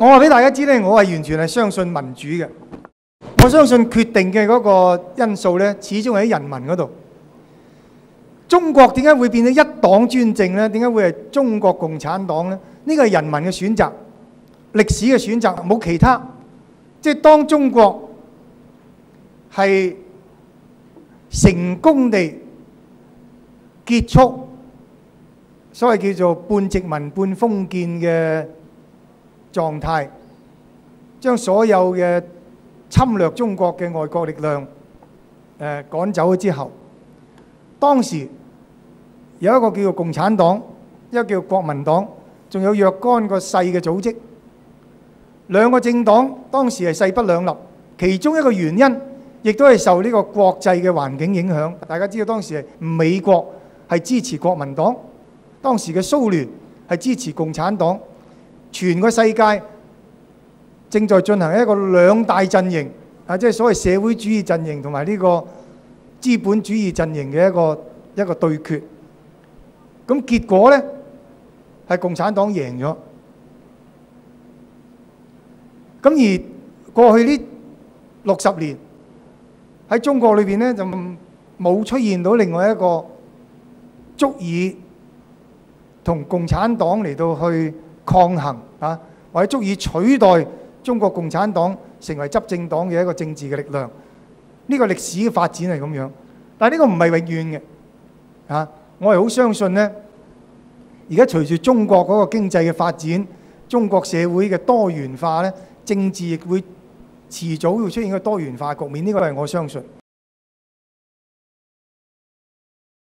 我話俾大家知咧，我係完全係相信民主嘅。我相信決定嘅嗰個因素咧，始終喺人民嗰度。中國點解會變咗一黨專政咧？點解會係中國共產黨咧？呢個係人民嘅選擇，歷史嘅選擇，冇其他。即係當中國係成功地結束所謂叫做半殖民半封建嘅狀態，將所有嘅侵略中國嘅外國力量趕走咗之後，當時有一個叫做共產黨，一個叫國民黨，仲有若干個細嘅組織，兩個政黨當時係勢不兩立。其中一個原因亦都係受呢個國際嘅環境影響。大家知道當時係美國係支持國民黨，當時嘅蘇聯係支持共產黨，全個世界正在進行一個兩大陣營即係所謂社會主義陣營同埋呢個資本主義陣營嘅一個對決。咁結果呢，係共產黨贏咗。咁而過去呢60年喺中國裏邊呢，就冇出現到另外一個足以同共產黨嚟到去抗衡或者足以取代中國共產黨成為執政黨嘅一個政治嘅力量。呢個歷史嘅發展係咁樣，但係呢個唔係永遠嘅我係好相信呢，而家隨住中國嗰個經濟嘅發展，中國社會嘅多元化呢，政治亦會遲早會出現一個多元化局面。呢個係我相信。